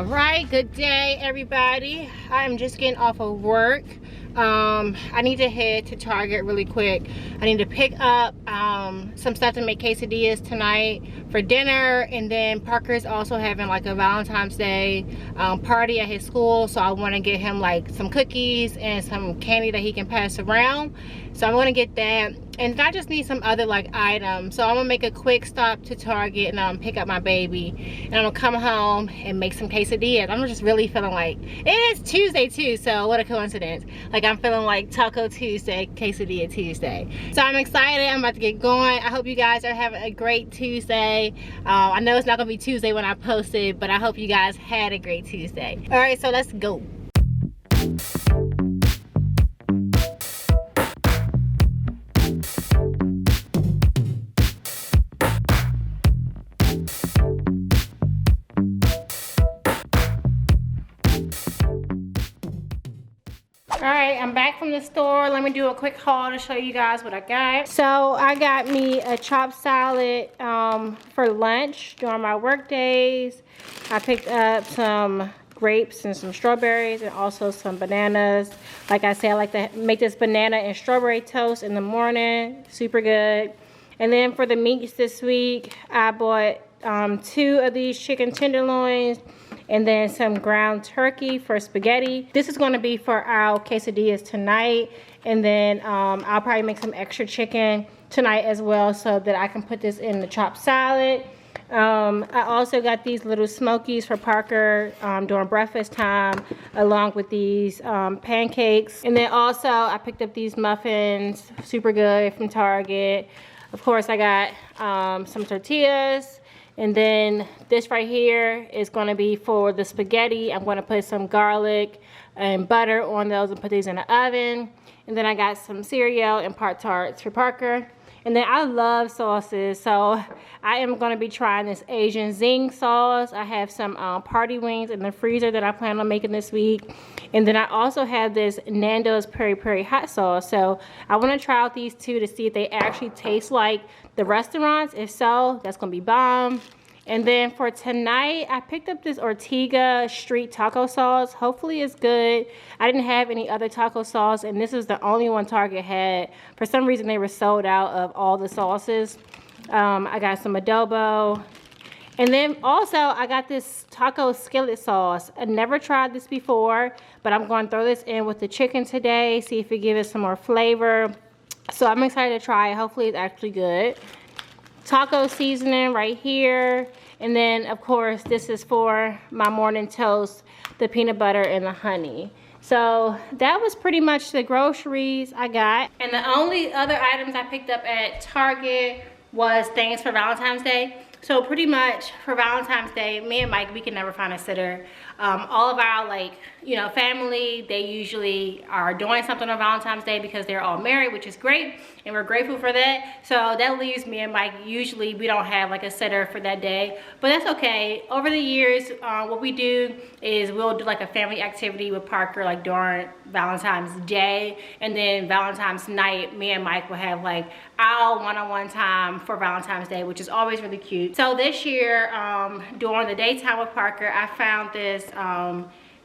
All right, good day everybody. I'm just getting off of work. I need to head to Target really quick. I need to pick up some stuff to make quesadillas tonight for dinner, and then Parker's also having like a Valentine's Day party at his school, so I want to get him like some cookies and some candy that he can pass around. So I'm gonna get that, and I just need some other like items. So I'm gonna make a quick stop to Target and pick up my baby, and I'm gonna come home and make some quesadillas. I'm just really feeling like it is Tuesday too, so what a coincidence. Like I'm feeling like Taco Tuesday, Quesadilla Tuesday. So I'm excited. I'm about to get going. I hope you guys are having a great Tuesday. I know it's not gonna be Tuesday when I post it, but I hope you guys had a great Tuesday. All right, so let's go. Alright, I'm back from the store. Let me do a quick haul to show you guys what I got. So I got me a chopped salad for lunch during my work days. I picked up some grapes and some strawberries and also some bananas. Like I said, I like to make this banana and strawberry toast in the morning. Super good. And then for the meats this week, I bought 2 of these chicken tenderloins and then some ground turkey for spaghetti. This is going to be for our quesadillas tonight, and then I'll probably make some extra chicken tonight as well so that I can put this in the chopped salad. I also got these little smokies for Parker during breakfast time, along with these pancakes. And then also I picked up these muffins, super good, from Target. Of course, I got some tortillas. And then this right here is going to be for the spaghetti. I'm going to put some garlic and butter on those and put these in the oven. And then I got some cereal and Pop-Tarts for Parker. And then I love sauces, so I am going to be trying this Asian zing sauce. I have some party wings in the freezer that I plan on making this week. And then I also have this Nando's peri peri hot sauce. So I want to try out these 2 to see if they actually taste like the restaurants. If so, that's going to be bomb. And then for tonight, I picked up this Ortega street taco sauce. Hopefully it's good. I didn't have any other taco sauce, and this is the only one Target had. For some reason, they were sold out of all the sauces. I got some adobo. And then also, I got this taco skillet sauce. I never tried this before, but I'm going to throw this in with the chicken today, see if it gives it some more flavor. So I'm excited to try it. Hopefully it's actually good. Taco seasoning right here, and then of course this is for my morning toast, the peanut butter and the honey. So that was pretty much the groceries I got, and the only other items I picked up at Target was things for Valentine's Day. So pretty much for Valentine's Day, me and Mike, we can never find a sitter. All of our family, they usually are doing something on Valentine's Day because they're all married, which is great, and we're grateful for that. So that leaves me and Mike. Usually we don't have like a sitter for that day, but that's okay. Over the years, what we do is we'll do like a family activity with Parker like during Valentine's Day, and then Valentine's night, me and Mike will have like our one-on-one time for Valentine's Day, which is always really cute. So this year, during the daytime with Parker, I found this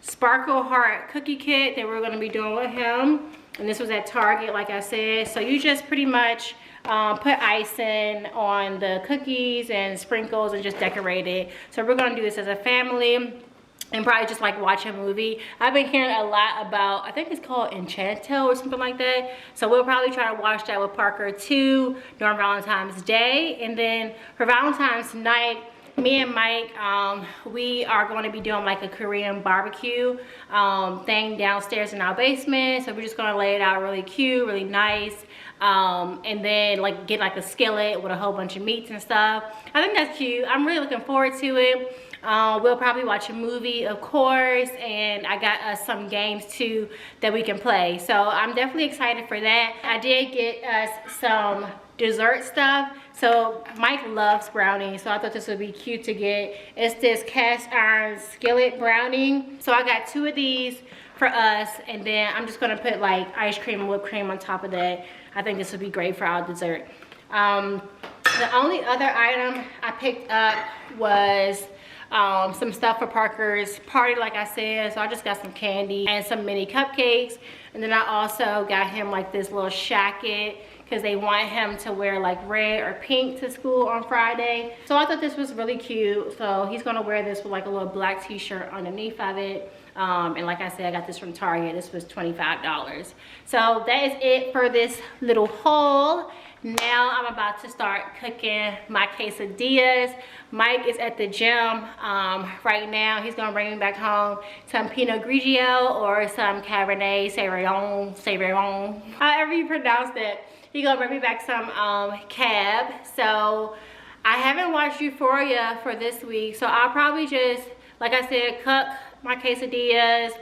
Sparkle Heart cookie kit that we're going to be doing with him, and this was at Target, like I said. So you just pretty much put icing on the cookies and sprinkles and just decorate it. So we're going to do this as a family and probably just like watch a movie. I've been hearing a lot about, I think it's called Enchanto or something like that. So we'll probably try to watch that with Parker too during Valentine's Day. And then for Valentine's night, me and Mike, we are going to be doing like a Korean barbecue thing downstairs in our basement. So we're just going to lay it out really cute, really nice. And then like get like a skillet with a whole bunch of meats and stuff. I think that's cute. I'm really looking forward to it. We'll probably watch a movie, of course, and I got us some games too that we can play. So I'm definitely excited for that. I did get us some dessert stuff. So Mike loves brownies, so I thought this would be cute to get. It's this cast iron skillet brownie. So I got 2 of these for us, and then I'm just gonna put like ice cream and whipped cream on top of that. I think this would be great for our dessert. The only other item I picked up was some stuff for Parker's party, like I said. So I just got some candy and some mini cupcakes. And then I also got him like this little shacket because they want him to wear like red or pink to school on Friday. So I thought this was really cute. So he's gonna wear this with like a little black t-shirt underneath of it. And like I said, I got this from Target. This was $25. So that is it for this little haul. Now I'm about to start cooking my quesadillas. Mike is at the gym right now. He's gonna bring me back home some Pinot Grigio or some Cabernet Sauvignon, however you pronounce it. He's gonna bring me back some cab. So I haven't watched Euphoria for this week, so I'll probably just, like I said, cook my quesadillas,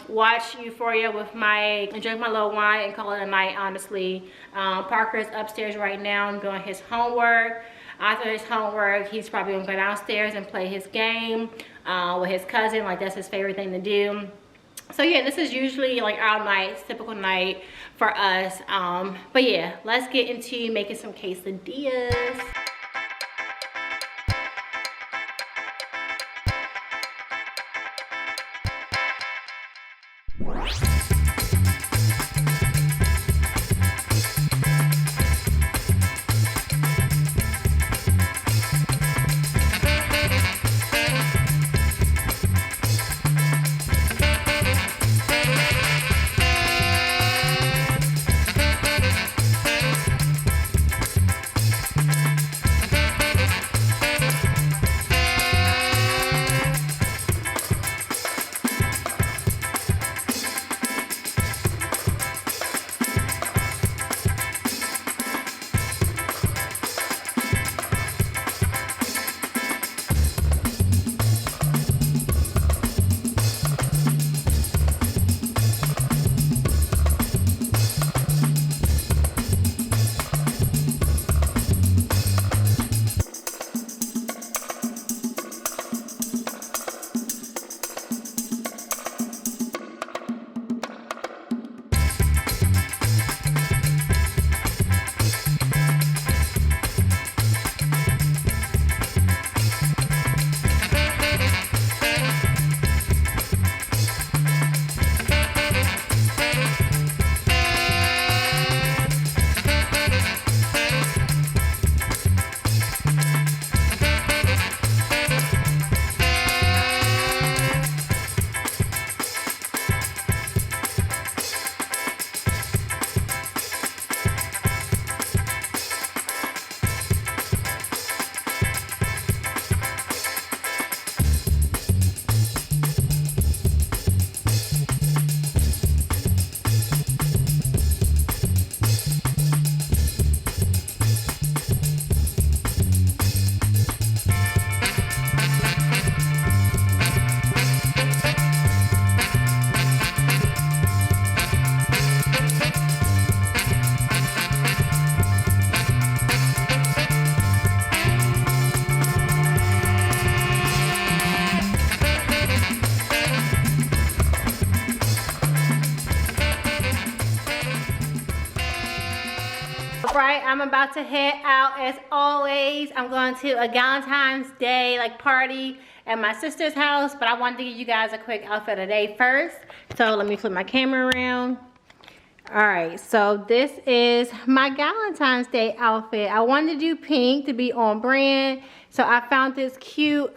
watch Euphoria with Mike, and drink my little wine and call it a night, honestly. Parker's upstairs right now and doing his homework. After his homework, he's probably gonna go downstairs and play his game with his cousin. Like, that's his favorite thing to do. So yeah, this is usually like our night, typical night for us. But yeah, let's get into making some quesadillas. Right, I'm about to head out as always. I'm going to a Valentine's Day like party at my sister's house, but I wanted to give you guys a quick outfit of the day first. So let me flip my camera around. All right, so this is my Valentine's Day outfit. I wanted to do pink to be on brand, so I found this cute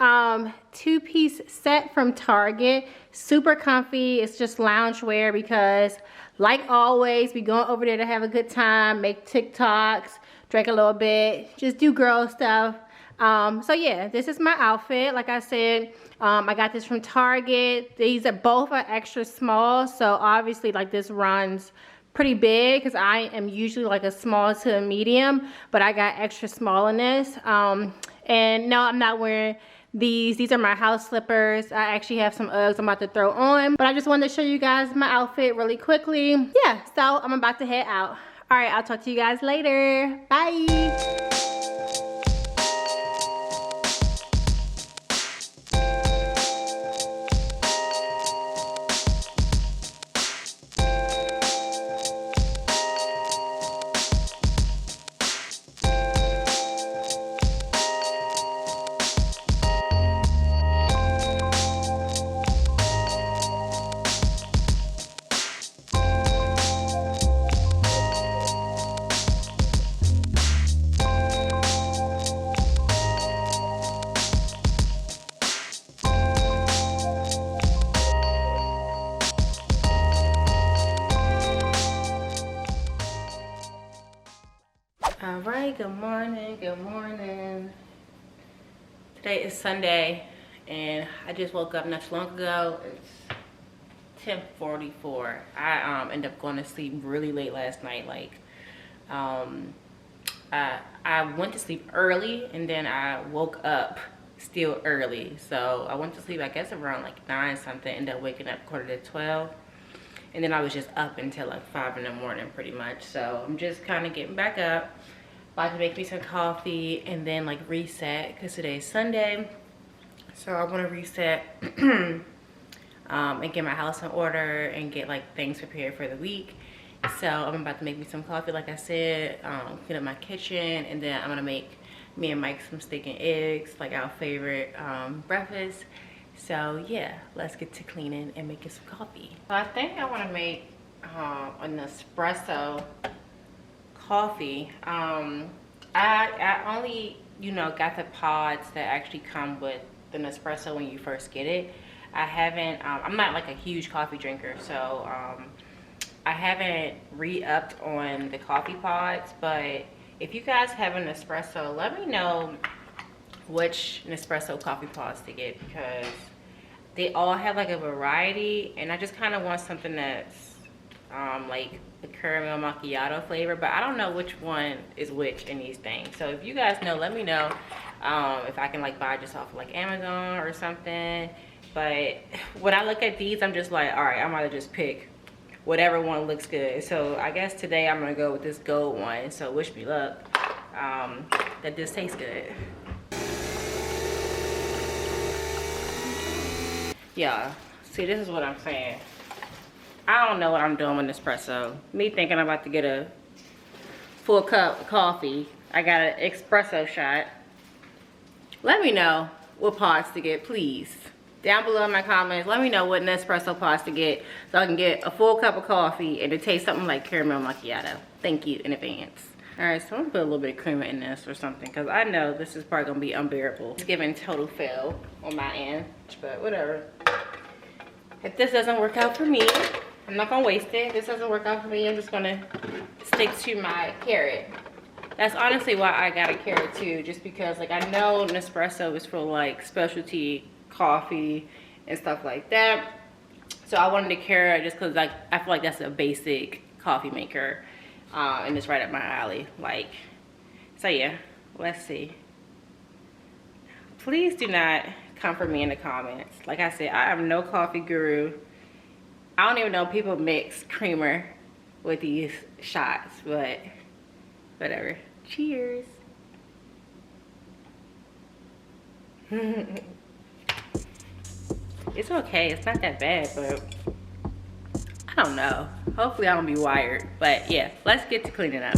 two-piece set from Target. Super comfy. It's just loungewear because, like always, we going over there to have a good time, make TikToks, drink a little bit, just do girl stuff. So yeah, this is my outfit. Like I said, I got this from Target. These are both extra small, so obviously like this runs pretty big because I am usually like a small to a medium, but I got extra small in this. And no, I'm not wearing these are my house slippers. I actually have some Uggs I'm about to throw on, but I just wanted to show you guys my outfit really quickly. Yeah, so I'm about to head out. All right, I'll talk to you guys later. Bye. All right, good morning, good morning. Today is Sunday and I just woke up not too long ago. It's 10:44. I ended up going to sleep really late last night. Like I went to sleep early and then I woke up still early. So I went to sleep I guess around like 9 something, ended up waking up 11:45. And then I was just up until like 5 in the morning pretty much. So I'm just kind of getting back up. About to make me some coffee and then like reset because today's Sunday. So I want to reset and get my house in order and get like things prepared for the week. So I'm about to make me some coffee like I said, clean up my kitchen, and then I'm gonna make me and Mike some steak and eggs, like our favorite breakfast. So yeah, let's get to cleaning and making some coffee. So I think I want to make an espresso coffee. I only, you know, got the pods that actually come with the Nespresso when you first get it. I haven't, I'm not like a huge coffee drinker, so I haven't re-upped on the coffee pods. But if you guys have an Nespresso, let me know which Nespresso coffee pods to get, because they all have like a variety and I just kind of want something that's like the caramel macchiato flavor, but I don't know which one is which in these things. So if you guys know, let me know if I can like buy just off of like Amazon or something. But when I look at these, I'm just like, all right, I might just pick whatever one looks good. So I guess today I'm gonna go with this gold one. So wish me luck that this tastes good. Yeah, see, this is what I'm saying. I don't know what I'm doing with espresso. Me thinking I'm about to get a full cup of coffee. I got an espresso shot. Let me know what pods to get, please. Down below in my comments, let me know what Nespresso pods to get so I can get a full cup of coffee and it tastes something like caramel macchiato. Thank you in advance. All right, so I'm gonna put a little bit of creamer in this or something, because I know this is probably gonna be unbearable. It's giving total fail on my end, but whatever. If this doesn't work out for me, I'm not gonna waste it. If this doesn't work out for me, I'm just gonna stick to my carrot. That's honestly why I got a carrot too, just because like I know Nespresso is for like specialty coffee and stuff like that. So I wanted a carrot just because like I feel like that's a basic coffee maker. And it's right up my alley. Like, so yeah, let's see. Please do not come for me in the comments. Like I said, I am no coffee guru. I don't even know people mix creamer with these shots, but whatever. Cheers. It's okay, it's not that bad, but I don't know. Hopefully I don't be wired. But yeah, let's get to cleaning up.